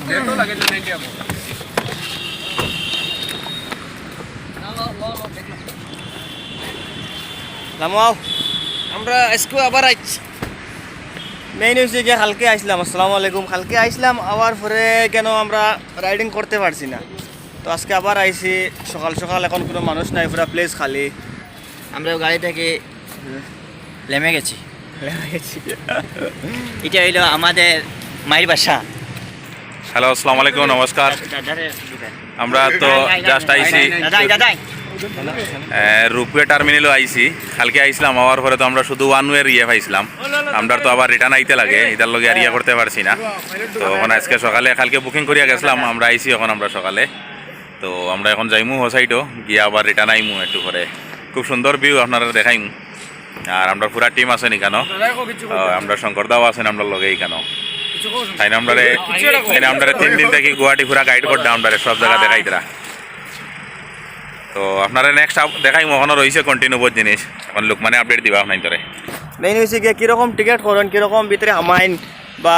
দেখো লাগে না কি আপু নামাও আমরা আজকে আবার আইছি মেইন হয়েছে গিয়ে কালকে আইসলাম। আসসালামু আলাইকুম। কালকে আইসলাম আবার পরে কেন আমরা রাইডিং করতে পারছি না, তো আজকে আবার আইছি সকাল সকাল। এখন কোনো মানুষ নাই, পুরো প্লেস খালি। আমরা গাড়ি থেকে নেমে গেছি। এটা হইলো আমাদের মায়ের বাসা। হ্যালো, আসসালামু আলাইকুম, নমস্কার। আমরা তো জাস্ট আইছি রূপে টার্মিনালও আইছি। কালকে আইসলাম, আবার পরে তো আমরা শুধু ওয়ান ওয়ের পাইছিলাম। আমরা তো আবার রিটার্ন আইতে লাগে, এটার লগে আর করতে পারছি না। তো এখন আজকে সকালে কালকে বুকিং করিয়া গেছিলাম, আমরা আইছি এখন আমরা সকালে। তো আমরা এখন যাইমু হোসাইটও গিয়ে আবার রিটার্ন আইমু একটু করে। খুব সুন্দর ভিউ আপনারা দেখাইমু। আর আমরা পুরা টিম আছেন এখানেও, আমরা শঙ্কর দাও আছেন আমরা লগে এখানেও। তাই না আমরা 3 দিন থেকে গুয়াহাটি পুরা গাইড করতাম, আমরা সব জায়গা দেখাইতরা। তো আপনারা নেক্সট দেখাইমু, এখনও রয়েছে কন্টিনিউ বহুত জিনিস। এখন লোক মানে আপডেট দিবা আপনার ধরে। মেইন হয়েছে গিয়ে কীরকম টিকিট করেন, কীরকম ভিতরে আমাইন বা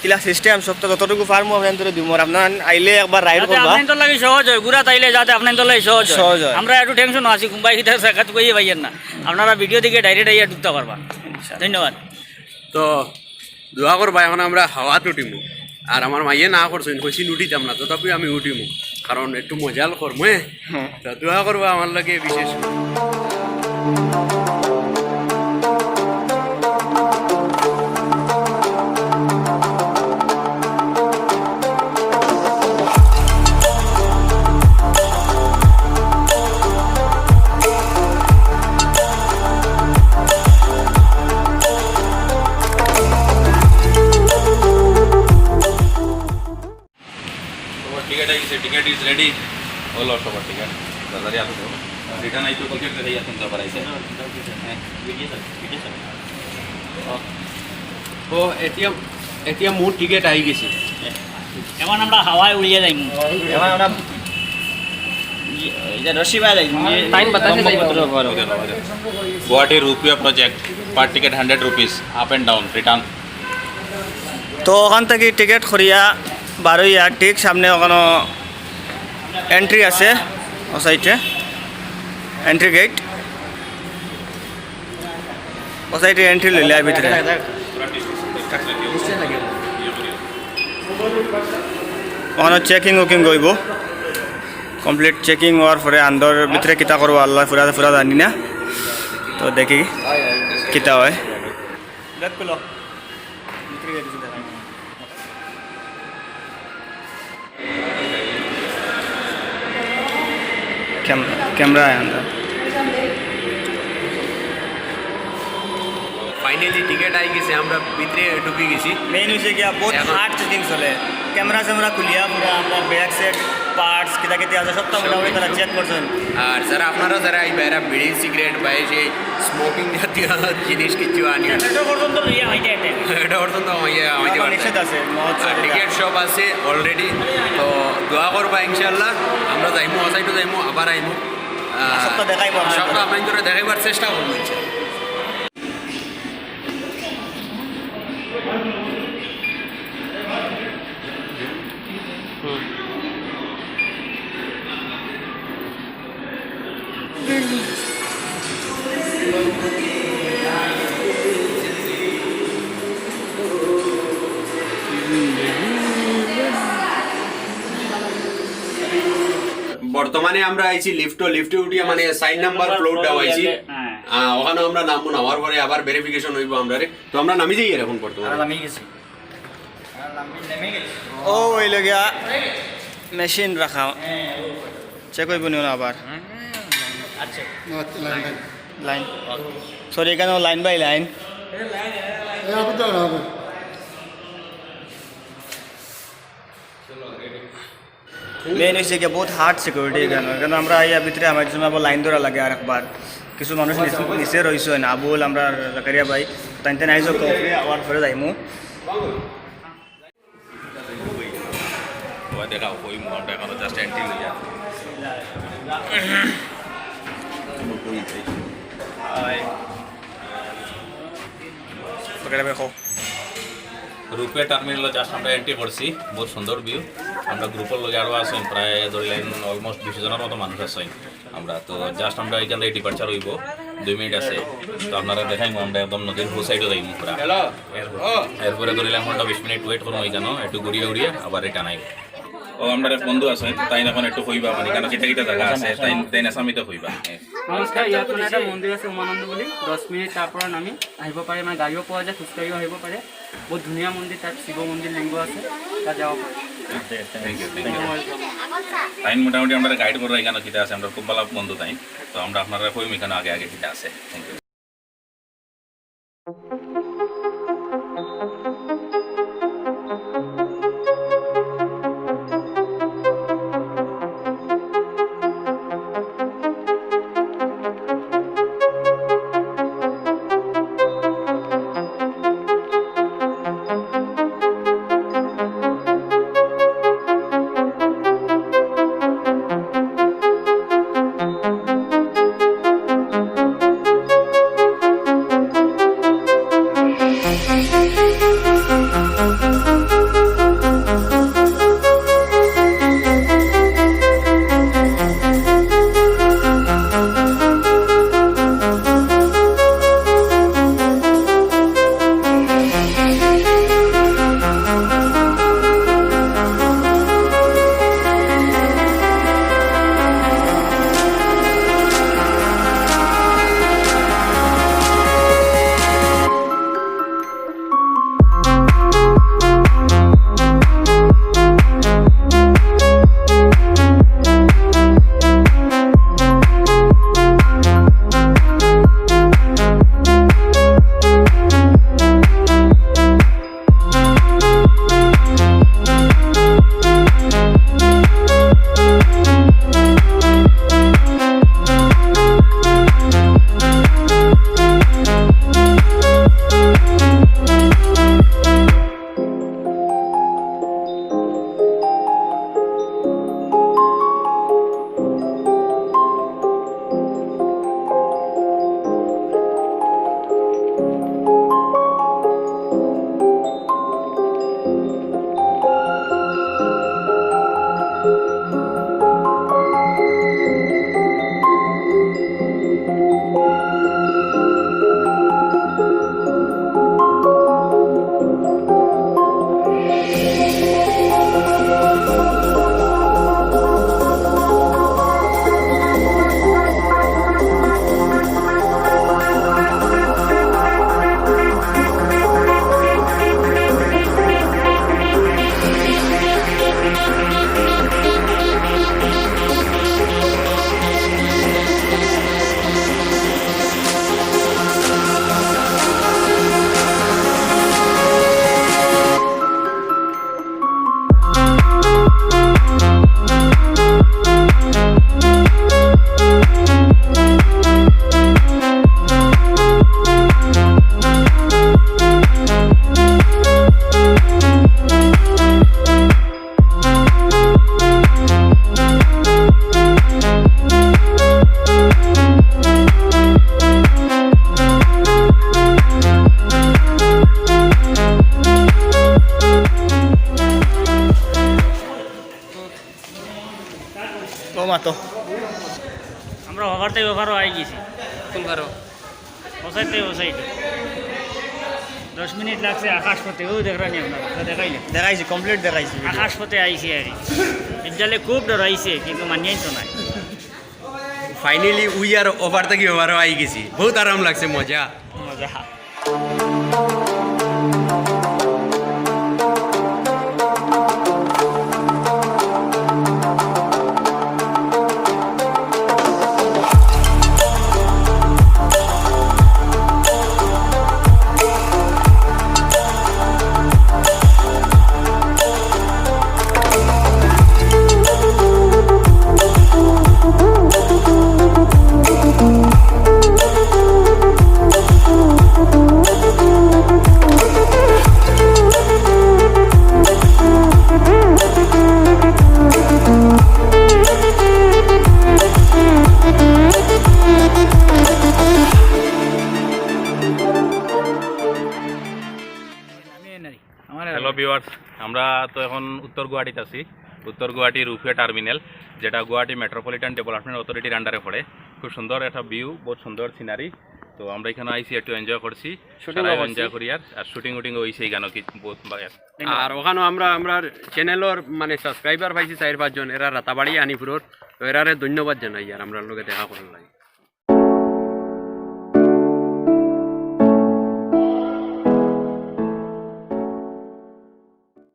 কিলা সিস্টেম সব তো যতটুকু ফার্মও আপনার ধরে দিব। আপনার আইলে একবার রাইড করবা, আপনার লাগে সহজ হয়। গুড়া তাইলে যাতে আপনার লাগে সহজ সহজ হয়। আমরা একটু টেনশন আছি, কুম্বাই কিটা সাক্ষাৎ করিয়ে পাইয়েন না। আপনারা ভিডিও দিকে ডাইরেক্ট আইয়া ঢুকতে পারবা। ধন্যবাদ। তো দোয়া করবা। এখন আমরা হাওয়াত উঠিমু, আর আমার মাইয়ে না করছেন কইছি উঠিতাম না, তথাপি আমি উঠিমু, কারণ একটু মজাল করবো। তো দোয়া করবা আমার লাগে বিশেষ। টিকেট ইজ রেডি হলো সবার টিকেট দাদারি আসো রিটার্ন আইতো টিকেট রেডি আছেন তো আবার আইছে ও এতিয়া মোর টিকেট আই গেছে। এখন আমরা হাওয়ায় উড়িয়ে যাইমু। এখন আমরা এটা রশি বাই যাইমু। টাইম বাতাসে যাইবো। গুয়াহাটি রুপিয়া project per ticket 100 rupees up and down return. তো ওখান থেকে টিকিট করিয়া বারোইয়া ঠিক সামনে ওখানে এন্ট্রি আছে, ও সাইডে এন্ট্রি গেট, ও সাইডে এন্ট্রি লইলে ভিতরে ওখানে চেকিং উকিং করব। কমপ্লিট চেকিং হওয়ার পরে আন্দর ভিতরে কিতা করবো আল্লাহ ফুরা ফুরা জানি না। তো দেখি কিতা হয়। कैमरा है अंदर। ফাইনালি টিকেট আই গেছে, আমরা ভিতরে ঢুকে গেছি। মেইন হয়েছে গিয়া বহুত হার্ড চেকিং চলে। ক্যামেরা স্যামেরা খুলিয়া পুরা আমরা ব্যাগ সেট পার্টস কিতা কিতা আছে সবটা মোটামুটি তারা চেক করছেন। আর যারা আপনারা যারা এই বাইরা বিড়ি সিগারেট বা এই যে স্মোকিং জাতীয় জিনিস কিছু আনিয়া এটা পর্যন্ত লইয়া হইতে এটা পর্যন্ত আমাদের নিষেধ আছে টিকেট সব আছে অলরেডি। তো দোয়া করবা ইনশাল্লাহ, আমরা যাইমু অসাইটও যাইমু, আবার আইমু, সবটা দেখাইবো সবটা আপনাদের দেখাইবার চেষ্টা করবো। বর্তমানে আমরা আইছি লিফটে উঠিয়া মানে 4 নাম্বার ফ্লোরটা আইছি। ওখানে আমরা নামবো, নামার পরে আবার ভেরিফিকেশন হইব আমরা। তো আমরা নামি যাই এখন বর্তমানে। ও ওই লগিয়া মেশিন রাখা চেক হইব নি আবার লাইন। সরি এখানে লাইন বাই লাইন। মেইন হয়েছে গিয়ে বহুত হার্ড সিকিউরিটি এখানে, কেন আমরা ইয়া ভিতরে আমার জন্য আবার লাইন ধরা লাগে। আর একবার কিছু মানুষ নিচে রয়েছে না, আবুল আমরা জাকারিয়া ভাই তাইতে নাই যে কফি আবার ফেরে যাইমু। দেখাও ওই আমরা এখনো জাস্ট এন্ট্রি লইয়া Pakai apa kau? রূপে টার্মিনাল জাস্ট আমরা এন্ট্রি করছি, বহুত সুন্দর ভিউ। আমরা গ্রুপের লগে আরও আসেন, প্রায় ধরলেন অলমোস্ট 20 জনের মতো মানুষ আছেন আমরা। তো জাস্ট আমরা এখান থেকে ডিপার্চার হইব, 2 মিনিট আছে। তো আপনারা দেখাইব আমরা একদম নদীর হো সাইডে যাইব পুরা। এরপরে ধরলাম 20 মিনিট ওয়েট করবো এখানে, একটু ঘুরিয়ে উড়িয়ে আবার এটা নাই। ও আমরা এক বন্ধু আছেন, তাই এখন একটু কইবা মানে কেন কিটা কিটা জায়গা আছে, তাই আসামিতে কইবা। নমস্কাৰ, ইয়াত মানে এটা মন্দিৰ আছে উমানন্দ বুলি, 10 মিনিট তাৰ পৰা নামি আহিব পাৰে, মানে গাড়ীও পোৱা যায়, খোজকাঢ়িও আহিব পাৰে। বহুত ধুনীয়া মন্দিৰ, তাত শিৱ মন্দিৰ লিংগ আছে, তাত যাব পাৰে। Thank you. তাই মোটামুটি আমরা গাইড করবো এখানে কিটা আছে, আমরা খুব ভালো বন্ধু তাই। তো আমরা আপনারা কইম এখানে আগে আগে কিটা আছে। Thank you. ও মাতো আমরা ওভারতে ওভারও আই গেছি, কোন ঘর? ওসাইতে ওসাইতে 10 মিনিট লাগছে আকাশ পথে। ও দেখরানি আপনারা তো দেখাইলে, দেখাইছি, কমপ্লিট দেখাইছি। আকাশ পথে আইছি আর বিদ্যালে খুব ডরাইছে, কিন্তু মানিয়াই তো নাই। ফাইনালি উই আর ওভার থেকে ওভারও আই গেছি, বহুত আরাম লাগছে, মজা। মজা। ভিউয়ার্স, আমরা তো এখন উত্তর গুয়াহাটিতে আছি। উত্তর গুয়াহাটি রুপে টার্মিনাল, যেটা গুয়াহাটি মেট্রোপলিটন ডেভেলপমেন্ট অথরিটির আন্ডারে পড়ে। খুব সুন্দর একটা ভিউ, বহুত সুন্দর সিনারি। তো আমরা এখানে আইসি একটু এনজয় করছি, এনজয় করি আর শুটিং উটিং হয়েছে এই গানও কি বহুত। আর ওখানে আমরা চ্যানেলের মানে সাবস্ক্রাইবার পাইছি 4-5 জন, এরা রাতাবাড়ি আনিপুরর। তো এরারে ধন্যবাদ জানাই আর আমরা লোকে দেখা করার লাগে।